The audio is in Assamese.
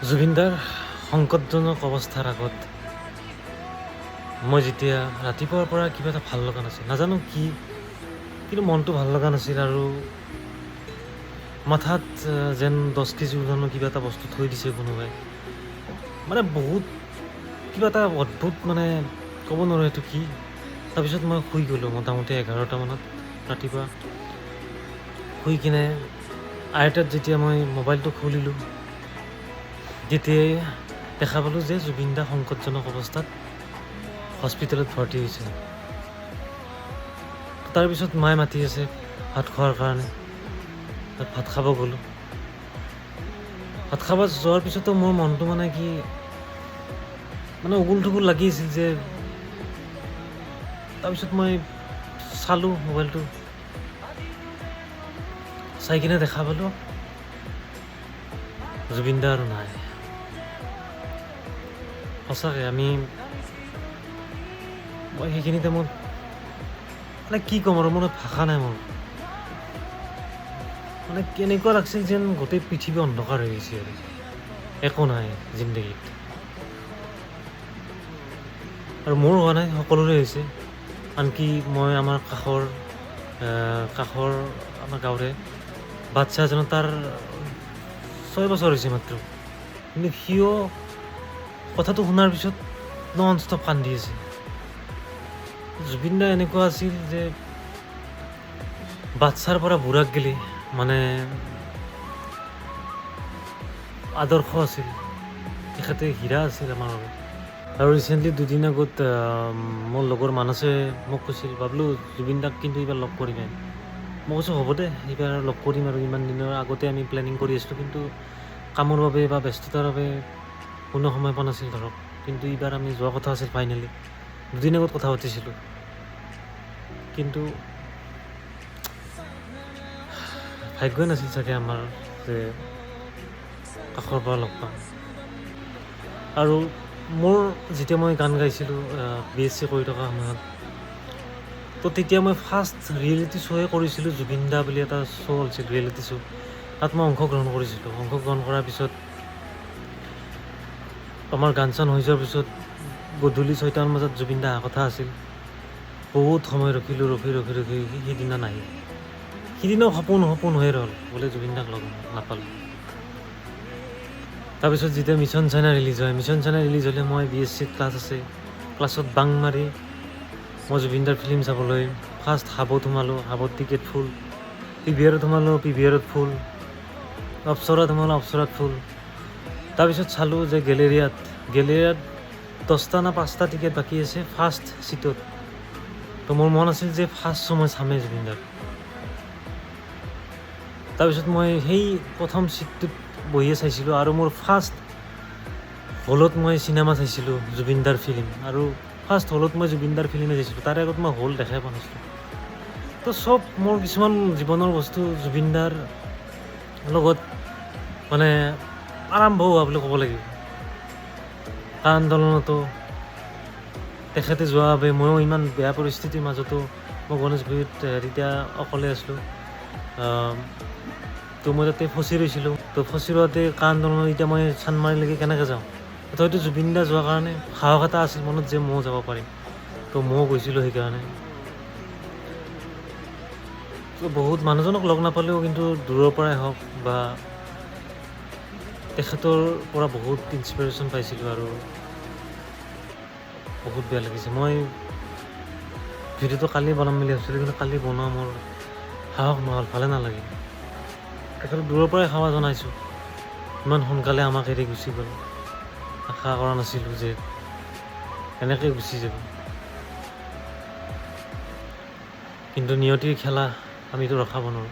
জুবিনদাৰ সংকটজনক অৱস্থাৰ আগত মই যেতিয়া ৰাতিপুৱাৰ পৰা কিবা এটা ভাল লগা নাছিল, নাজানো কি, কিন্তু মনটো ভাল লগা নাছিল আৰু মাথাত যেন 10 কেজি ওজনৰ কিবা এটা বস্তু থৈ দিছে কোনোবাই। মানে বহুত কিবা এটা অদ্ভুত, মানে ক'ব নোৱাৰোঁ এইটো কি। তাৰপিছত মই শুই গ'লোঁ মোটামুটি 11টা মানত ৰাতিপুৱা। শুই কিনে আইতাত যেতিয়া মই মোবাইলটো খুলিলোঁ, তেতিয়াই দেখা পালোঁ যে জুবিন দা সংকটজনক অৱস্থাত হস্পিটেলত ভৰ্তি হৈছে। তাৰপিছত মায়ে মাতি আছে ভাত খোৱাৰ কাৰণে, তাত ভাত খাব গ'লোঁ। ভাত খাব যোৱাৰ পিছতো মোৰ মনটো মানে কি, মানে উগুল থুগুল লাগি আছিল যে। তাৰপিছত মই চালোঁ মোবাইলটো, চাই কিনে দেখা পালোঁ জুবিন দা আৰু নাই। সঁচাকৈ মই সেইখিনিতে মোৰ মানে কি ক'ম আৰু, মোৰ ভাষা নাই মোৰ। মানে কেনেকুৱা লাগিছিল যেন গোটেই পৃথিৱী অন্ধকাৰ হৈ গৈছে আৰু একো নাই জিন্দগীত। আৰু মোৰ হোৱা নাই, সকলোৰে হৈছে। আনকি মই আমাৰ কাষৰ আমাৰ গাঁৱৰে বাচ্ছা এজনৰ, তাৰ 6 বছৰ হৈছে মাত্ৰ, কিন্তু সিও কথাটো শুনাৰ পিছত নন ষ্টপ কান্দি আছে। জুবিন দা এনেকুৱা আছিল যে বাচ্ছাৰ পৰা বুঢ়াক গেলি মানে আদৰ্শ আছিল, তেখেতে হীৰা আছিল আমাৰ বাবে। আৰু ৰিচেণ্টলি 2 দিন আগত মোৰ লগৰ মানসে মোক কৈছিল, ভাবলোঁ জুবিন দাক কিন্তু এইবাৰ লগ কৰিমে। মই কৈছোঁ হ'ব দে, এইবাৰ লগ কৰিম। আৰু ইমান দিনৰ আগতে আমি প্লেনিং কৰি আছিলোঁ, কিন্তু কামৰ বাবে বা ব্যস্ততাৰ বাবে কোনো সময় পোৱা নাছিল ধৰক। কিন্তু এইবাৰ আমি যোৱা কথা আছিল ফাইনেলি। 2 দিন আগত কথা পাতিছিলোঁ, কিন্তু ভাগ্যই নাছিল চাগে আমাৰ যে কাষৰ পৰা লগ পাম। আৰু মোৰ যেতিয়া মই গান গাইছিলোঁ BSc কৰি থকা সময়ত, তো তেতিয়া মই ফাৰ্ষ্ট ৰিয়েলিটি শ্ব'য়ে কৰিছিলোঁ। জুবিন দা বুলি এটা শ্ব' হৈছিল, ৰিয়েলিটি শ্ব'। তাত মই অংশগ্ৰহণ কৰিছিলোঁ। অংশগ্ৰহণ কৰাৰ পিছত আমাৰ গান চান হৈ যোৱাৰ পিছত গধূলি 6টামান বজাত জুবিন দা অহা কথা আছিল। বহুত সময় ৰখিলোঁ, ৰখি সিদিনা নাহিল। সিদিনাও সপোন হৈয়ে ৰ'ল, বোলে জুবিন দাক লগ নাপালোঁ। তাৰপিছত যেতিয়া মিছন চাইনা ৰিলিজ হ'লে মই BScত ক্লাছ আছে, ক্লাছত বাং মাৰি মই জুবিন দাৰ ফিল্ম চাবলৈ ফাৰ্ষ্ট হাবত সোমালোঁ। হাবত টিকেট ফুল। PVRত সোমালোঁ, PVRত ফুল। অপ্সৰাত সোমালোঁ, অপ্সৰাত ফুল। তাৰপিছত চালোঁ যে গেলেৰিয়াত 10টা না 5টা টিকেট বাকী আছে ফাৰ্ষ্ট ছিটত। তো মোৰ মন আছিল যে ফাৰ্ষ্ট শ্ব' মই চামেই জুবিন দাক। তাৰপিছত মই সেই প্ৰথম ছিটটোত বহিয়ে চাইছিলোঁ। আৰু মোৰ ফাৰ্ষ্ট হলত মই চিনেমা চাইছিলোঁ জুবিন দাৰ ফিল্ম, আৰু ফাৰ্ষ্ট হলত মই জুবিন দাৰ ফিল্মে চাইছিলোঁ। তাৰে আগত মই হল দেখাই পোৱা নাছিলোঁ। তো চব মোৰ কিছুমান জীৱনৰ বস্তু জুবিন দাৰ লগত মানে আৰম্ভ হোৱা বুলি ক'ব লাগিব। কা আন্দোলনতো তেখেতে যোৱা বাবে ময়ো ইমান বেয়া পৰিস্থিতিৰ মাজতো মই গণেশগুৰিত তেতিয়া অকলে আছিলোঁ। তো মই তাতে ফচি ৰৈছিলোঁ। তো ফচি ৰওঁতে কা আন্দোলনত এতিয়া মই চানমাৰীলৈকে কেনেকৈ যাওঁ, হয়তো জুবিন দা যোৱাৰ কাৰণে সাহস এটা আছিল মনত যে ময়ো যাব পাৰিম। তো ময়ো গৈছিলোঁ সেইকাৰণে। তো বহুত মানুহজনক লগ নাপালেও কিন্তু দূৰৰ পৰাই হওক বা তেখেতৰ পৰা বহুত ইনস্পিৰেশ্যন পাইছিলোঁ আৰু বহুত বেয়া লাগিছে। মই ভিডিঅ'টো কালি বনাম বুলি ভাবিছিলোঁ, কিন্তু কালি বনোৱা মোৰ সাহস নহ'ল, ভালে নালাগিল। তেখেতক দূৰৰ পৰাই সেৱা জনাইছোঁ। ইমান সোনকালে আমাক এৰি গুচি গ'ল, আশা কৰা নাছিলোঁ যে এনেকৈ গুচি যাব। কিন্তু নিয়তিৰ খেলা আমিতো ৰখাব নোৱাৰোঁ।